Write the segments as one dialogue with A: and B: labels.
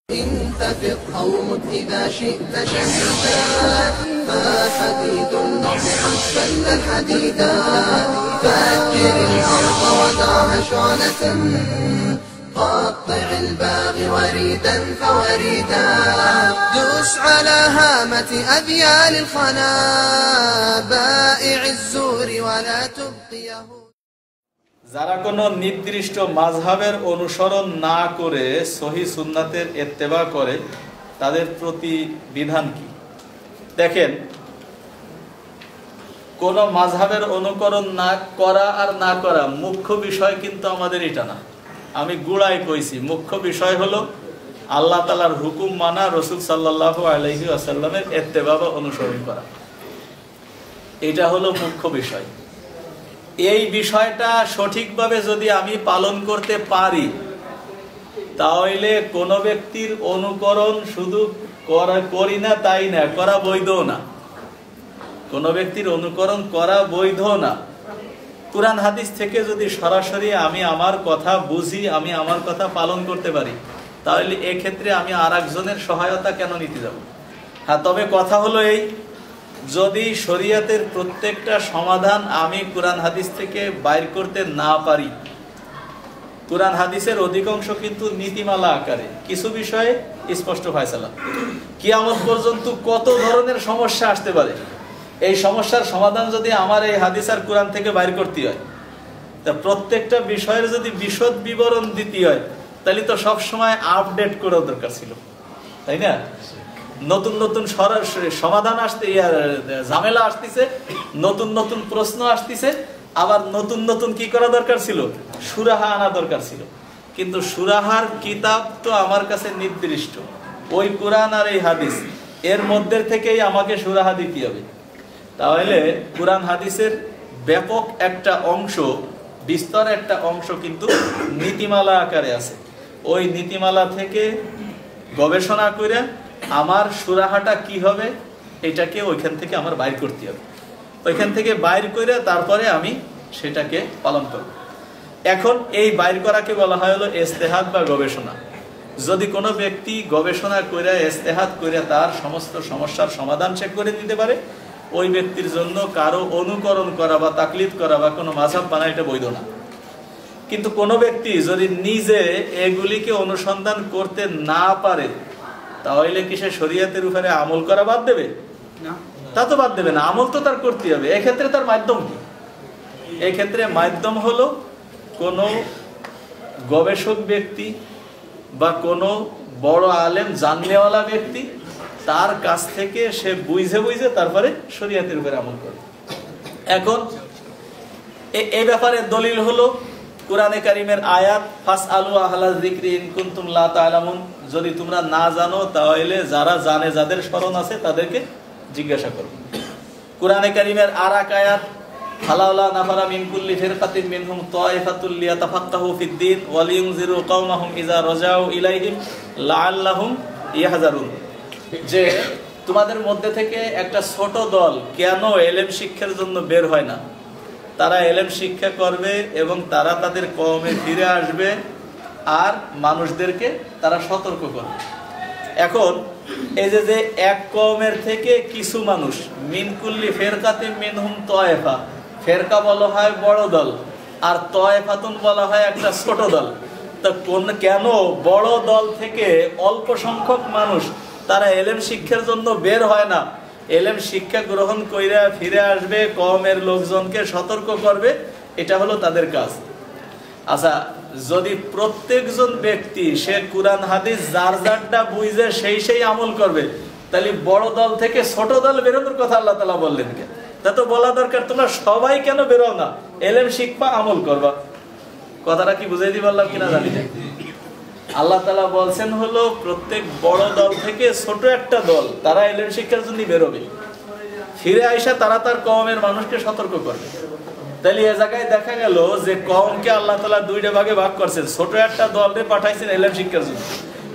A: انتفض أو مت إذا شئت شهيدا فحديد النصر حسن الحديدا فأجر الأرض ودعها شعلة قطع الباغي وريدا فوريدا دوس على هامة أذيال الخنا بائع الزور ولا تبقيه।
B: যারা কোনো নির্দিষ্ট মাযহাবের অনুসরণ না করে সহি সুন্নাতের ইত্তেবা করে তাদের প্রতি বিধান কি? দেখেন, কোন মাযহাবের অনুকরণ না করা আর না করা মুখ্য বিষয় কিন্তু আমাদের এটা না। আমি গুড়াই কইছি, মুখ্য বিষয় হলো আল্লাহ তাআলার হুকুম মানা, রাসূল সাল্লাল্লাহু আলাইহি ওয়াসাল্লামের ইত্তেবা বা অনুসরণ করা, এটা হলো মুখ্য বিষয়। এই বিষয়টা সঠিকভাবে যদি আমি পালন করতে পারি তাহলে কোন ব্যক্তির অনুকরণ শুধু করি না তাই না, করা বৈধ না। কোন ব্যক্তির অনুকরণ করা বৈধ না। কুরআন হাদিস থেকে যদি সরাসরি আমি আমার কথা বুঝি, আমি আমার কথা পালন করতে পারি, তাহলে এক্ষেত্রে আমি আরেকজনের সহায়তা কেন নিতে যাব? হ্যাঁ, তবে কথা হলো এই, যদি শরীয়তের প্রত্যেকটা সমাধান আমি কুরআন হাদিস থেকে বাইর করতে না পারি, কুরআন হাদিসের অধিকাংশ কিন্তু নীতিমালা আকারে, কিছু বিষয়ে স্পষ্ট ফয়সালা। কিয়ামত পর্যন্ত কত ধরনের সমস্যা আসতে পারে, এই সমস্যার সমাধান যদি আমার এই হাদিস আর কুরআন থেকে বাইর করতে হয়, তা প্রত্যেকটা বিষয়ের যদি বিশদ বিবরণ দিতে হয়, তাহলে তো সবসময় আপডেট করা দরকার ছিল, তাই না? নতুন নতুন সমাধান আসতে, ঝামেলা আসতেছে, নতুন নতুন প্রশ্ন আসতেছে, আবার নতুন নতুন কি করা দরকার ছিল? সুরাহা আনা দরকার ছিল। কিন্তু সুরাহার কিতাব তো আমার কাছে নির্দিষ্ট, ওই কুরআন আর এই হাদিস, এর মধ্যে থেকেই আমাকে সুরাহা দিতে হবে। তাহলে কুরআন হাদিসের ব্যাপক একটা অংশ, বিস্তর একটা অংশ কিন্তু নীতিমালা আকারে আছে। ওই নীতিমালা থেকে গবেষণা করে আমার সুরাহাটা কি হবে এটাকে ওইখান থেকে আমার বাইর করতে হবে। ওইখান থেকে বাইর করে তারপরে আমি সেটাকে পালন করব। এখন এই বাইর করাকে বলা হয় হলো ইজতিহাদ বা গবেষণা। যদি কোনো ব্যক্তি গবেষণা করে, ইজতিহাদ করে তার সমস্ত সমস্যার সমাধান সে করে দিতে পারে, ওই ব্যক্তির জন্য কারো অনুকরণ করা বা তাকলিদ করা বা কোনো মাযহাব বানা এটা বৈধ না। কিন্তু কোনো ব্যক্তি যদি নিজে এগুলিকে অনুসন্ধান করতে না পারে, তাহলে কি সে শরীয়তের উপরে আমল করা বাদ দেবে? না, তা তো বাদ দেবে না, আমল তো তার করতে হবে। এক্ষেত্রে তার মাধ্যম কি? এক্ষেত্রে মাধ্যম হলো কোনো গবেষক ব্যক্তি বা কোনো বড় আলেম জাননেওয়ালা ব্যক্তি, তার কাছ থেকে সে বুঝে বুঝে তারপরে শরীয়তের উপরে আমল করে। এখন এই ব্যাপারে দলিল হলো কুরআনে কারীমের আয়াত, ফাসআলু আহলা যিকরি ইন কুনতুম লা তা'লামুন, যদি তোমরা না জানো তাহলে যারা জানে, যাদের স্মরণ আছে তাদেরকে জিজ্ঞাসা করো। কুরআনে কারীমের আরেক আয়াত, ফালাউলা নাফারা মিন কুল্লি ফিরকাতিন মিনহুম তায়ফাতুল লিয়াতাফাক্কাহু ফিদ-দীন ওয়া লিয়ুনযিরু কওমাহুম ইযা রাজাউ ইলাইহিম লাআল্লাহুম ইয়াহযারুন, যে তোমাদের মধ্যে থেকে একটা ছোট দল কেন ইলম শিক্ষার জন্য বের হয় না? তারা ইলম শিক্ষা করবে এবং তারা তাদের কওমে ফিরে আসবে আর মানুষদেরকে তারা সতর্ক করবে। এখন এই যে এক কওমের থেকে কিছু মানুষ, মিন কুল্লি ফিরকাতিন মিনহুম তায়ফা, ফেরকা বলা হয় বড় দল আর তায়ফাতুন বলা হয় একটা ছোট দল। তো কেন বড় দল থেকে অল্প সংখ্যক মানুষ তারা ইলম শিক্ষার জন্য বের হয় না? ইলম শিক্ষা গ্রহণ কইরা ফিরে আসবে, কওমের লোকজনকে সতর্ক করবে, এটা হলো তাদের কাজ। আচ্ছা, যদি প্রত্যেকজন ব্যক্তি সে কুরআন হাদিস যার যারটা বুঝে সেই আমল করবে, তাহলে বড় দল থেকে ছোট দল বেরোনোর কথা আল্লাহ তাআলা বললেন কেন? তা তো বলা দরকার তোমরা সবাই কেন বেরো না, ইলম শিখবা, আমল করবা। কথাটা কি বুঝাই দিই বললাম কিনা জানি না। আল্লাহ তাআলা বলছেন হলো প্রত্যেক বড় দল থেকে ছোট একটা দল তারা ইলম শিক্ষার জন্য বেরোবে, ফিরে আইসা তারা তার কওমের মানুষকে সতর্ক করবে। তাহলে এ জায়গায় দেখা গেল যে কওমকে আল্লাহ তাআলা দুইটা ভাগে ভাগ করছেন। ছোট একটা দলকে পাঠাইছেন ইলম শিক্ষার জন্য,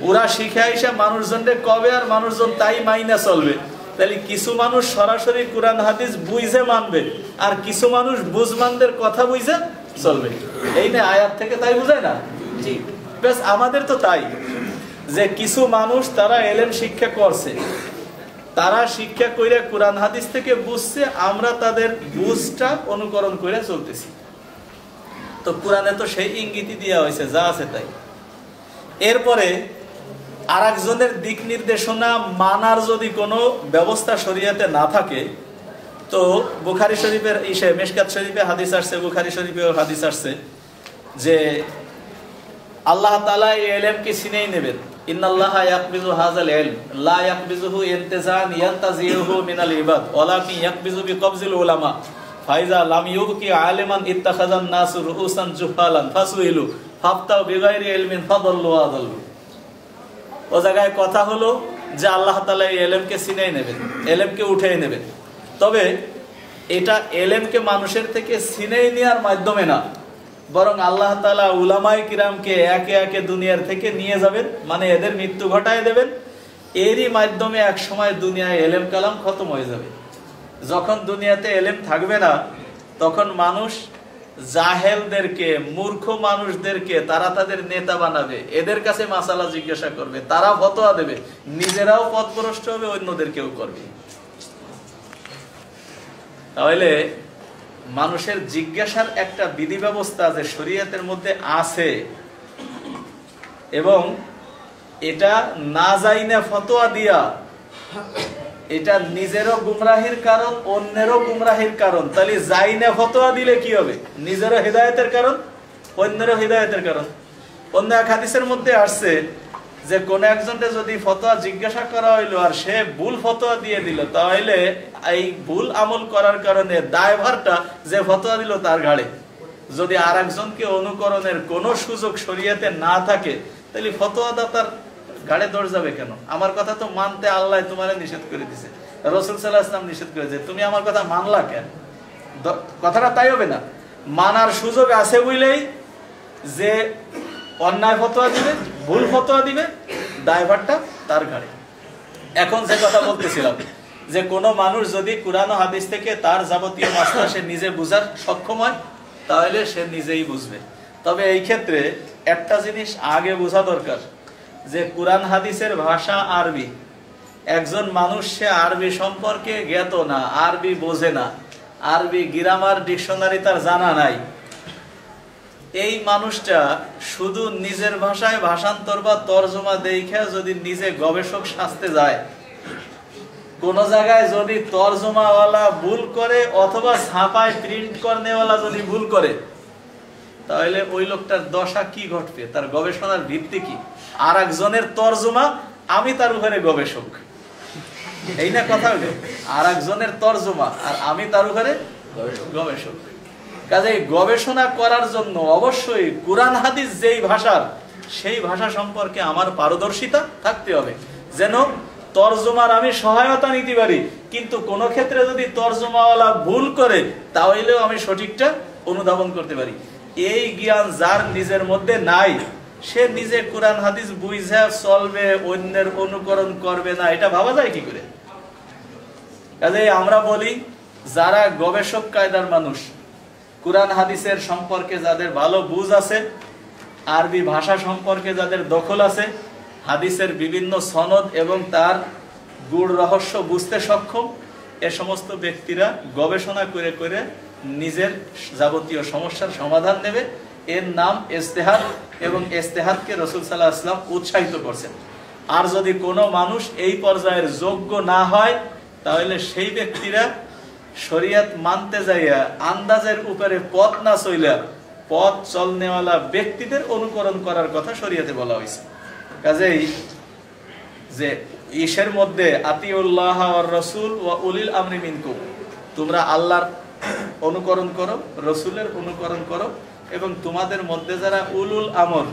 B: ওরা শিখে আইসা মানুষজনকে কবে আর মানুষজন তাই মাইনা চলবে। তাহলে কিছু মানুষ সরাসরি কুরআন হাদিস বুঝে মানবে আর কিছু মানুষ বুঝমানদের কথা বুঝে চলবে। এই না আয়াত থেকে তাই বুঝায় না? জি, বেশ আমাদের তো তাই যে কিছু মানুষ তারা এলেম শিক্ষা করছে, তারা শিক্ষা কইরা কোরআন হাদিস থেকে বুঝছে, আমরা তাদের বুঝটা অনুকরণ করে চলতেছি। তো কোরআনে তো সেই ইঙ্গিতই দেওয়া হয়েছে যা আছে তাই। এরপরে আরেকজনের দিক নির্দেশনা মানার যদি কোনো ব্যবস্থা শরীয়তে না থাকে, তো বুখারী শরীফের মিশকাত শরীফে হাদিস আসছে, বুখারী শরীফেও হাদিস আসছে যে আল্লাহ তাআলা এই ইলমকে ছিনিয়ে নেবেন। ইন্নাল্লাহা ইয়াকবিজু হাযাল ইলম লা ইয়াকবিজুহু ইনতিজান ইয়ানতাজিহু মিনাল ইবাদ ওয়ালাকিন ইয়াকবিজু বিকবজিল উলামা ফাইজা লাম ইউবকি আলিমান ইত্তাখাযান নাসু রুউসান জুহালান ফাসুইলু ফাফতাউ বিগাইরি ইলমিন ফাদাল্লু আদাল্লু। ও জায়গায় কথা হলো যে আল্লাহ তাআলা এই ইলমকে ছিনিয়ে নেবেন, ইলমকে উঠিয়ে নেবেন। তবে এটা ইলমকে মানুষের থেকে ছিনিয়ে নেওয়ার মাধ্যমে না, বরং আল্লাহ তাআলা উলামায়ে কিরামকে একে একে দুনিয়ার থেকে নিয়ে যাবেন, মানে এদের মৃত্যু ঘটায় দেবেন। এরই মাধ্যমে এক সময় দুনিয়ায় ইলম কালাম খতম হয়ে যাবে। যখন দুনিয়াতে ইলম থাকবে না, তখন মানুষ জাহেলদেরকে, মূর্খ মানুষদেরকে তারা তাদের নেতা বানাবে, এদের কাছে মাসালা জিজ্ঞাসা করবে, তারা ফতোয়া দেবে, নিজেরাও পথভ্রষ্ট হবে, অন্যদেরকেও করবে। তাহলে মানুষের জিজ্ঞাসার একটা বিধি ব্যবস্থা যে শরীয়তের মধ্যে আছে, এবং এটা না জাইনা ফতোয়া দিয়া এটা নিজেরও গুমরাহির কারণ, অন্যেরও গুমরাহির কারণ। তাহলে জাইনা ফতোয়া দিলে কি হবে? নিজেরও হিদায়াতের কারণ, অন্যেরও হিদায়াতের কারণ। অন্য এক হাদিসের মধ্যে আসছে যে কোন একজনকে যদি ফতোয়া জিজ্ঞাসা করা হইলো আর সে ভুল ফতোয়া দিয়ে দিল, তাহলে এই ভুল আমল করার কারণে দায়ভারটা যে ফতোয়া দিল তার ঘাড়ে। যদি আর একজনকে অনুকরণের কোন সুযোগ শরীয়তে না থাকে, তাহলে ফতোয়াদাতার ঘাড়ে দৌড় যাবে কেন? আমার কথা তো মানতে আল্লাহ তোমারে নিষেধ করে দিছে, রাসূল সাল্লাল্লাহু আলাইহি ওয়াসাল্লাম নিষেধ করেছে, তুমি আমার কথা মানলা কেন? কথাটা তাই হবে না। মানার সুযোগ আছে বলেই যে অন্যায় ফতোয়া দিবে, ভুল ফতোয়া দিবে, দায়ভারটা তার ঘাড়ে। এখন যে কথা বলতেছিলাম যে কোনো মানুষ যদি কুরআন ও হাদিস থেকে তার যাবতীয় মাসলা সে নিজে বুঝার সক্ষম হয়, তাহলে সে নিজেই বুঝবে। তবে এই ক্ষেত্রে একটা জিনিস আগে বোঝা দরকার যে কুরআন হাদিসের ভাষা আরবি। একজন মানুষ সে আরবি সম্পর্কে জ্ঞাত না, আরবি বোঝে না, আরবি গ্রামার ডিকশনারি তার জানা নাই, এই মানুষটা শুধু নিজের ভাষায় ভাষান্তর বা তরজমা দেখে যদি নিজে গবেষক সাজতে যায়, কোন জায়গায় যদি তরজমাওয়ালা ভুল করে অথবা ছাপায় প্রিন্ট করনেওয়ালা যদি ভুল করে, তাহলে ওই লোকটার দশা কি ঘটবে? তার গবেষণার ভিত্তি কি? আর একজনের তরজমা, আমি তার উপরে গবেষক, এই না কথা হলো? আর একজনের তরজমা আর আমি তার উপরে গবেষক। কাজে গবেষণা করার জন্য অবশ্যই কুরআন হাদিস যেই ভাষার, সেই ভাষা সম্পর্কে আমার পারদর্শিতা থাকতে হবে, যেন তরজমার আমি সহায়তা নিতে পারি। কিন্তু কোন ক্ষেত্রে যদি তরজমাওয়ালা ভুল করে, তাহলেও আমি সঠিকটা অনুধাবন করতে পারি। এই জ্ঞান যার নিজের মধ্যে নাই, সে নিজে কুরআন হাদিস বুঝে চলবে, অন্যের অনুকরণ করবে না, এটা ভাবা যায় কি করে? কাজে আমরা বলি, যারা গবেষক কায়দার মানুষ, কুরআন হাদিসের সম্পর্কে যাদের ভালো বুঝ আছে, আরবি ভাষা সম্পর্কে যাদের দখল আছে, হাদিসের বিভিন্ন সনদ এবং তার গূঢ় রহস্য বুঝতে সক্ষম, এ সমস্ত ব্যক্তিরা গবেষণা করে করে নিজের যাবতীয় সমস্যার সমাধান নেবে। এর নাম ইজতিহাদ, এবং ইজতিহাদকে রাসূল সাল্লাল্লাহু আলাইহি ওয়াসাল্লাম উৎসাহিত করেছেন। আর যদি কোনো মানুষ এই পর্যায়ের যোগ্য না হয়, তাহলে সেই ব্যক্তিরা শরীয়ত মানতে যাইয়া আন্দাজের উপরে পথ না চইলা পথ চলনেওয়ালা ব্যক্তিদের অনুকরণ করার কথা শরীয়তে বলা হয়েছে। কাজেই যে ঈশের মধ্যে আতিউল্লাহ ওয়ার রাসূল ওয়া উলিল আমরি মিনকুম, তোমরা আল্লাহর অনুকরণ করো, রাসূলের অনুকরণ করো, এবং তোমাদের মধ্যে যারা উলুল আমর,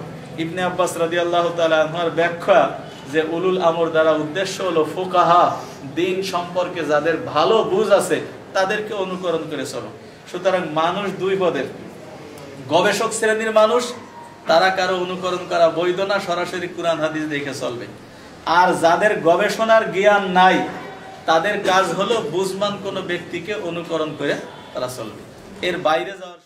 B: ইবনে আব্বাস রাদিয়াল্লাহু তাআলা আনহুর ব্যাখ্যা যে উলুল আমর দ্বারা উদ্দেশ্য হলো ফুকাহা, দ্বীন সম্পর্কে যাদের ভালো বুঝ আছে, তাদেরকে অনুকরণ করে চলো। সুতরাং মানুষ দুই পদের, গবেষক শ্রেণীর মানুষ, তারা কারো অনুকরণ করা বৈধ না, সরাসরি কুরআন হাদিস দেখে চলবে। আর যাদের গবেষণার জ্ঞান নাই, তাদের কাজ হলো বুঝমান কোনো ব্যক্তিকে অনুকরণ করে তারা চলবে, এর বাইরে যাওয়ার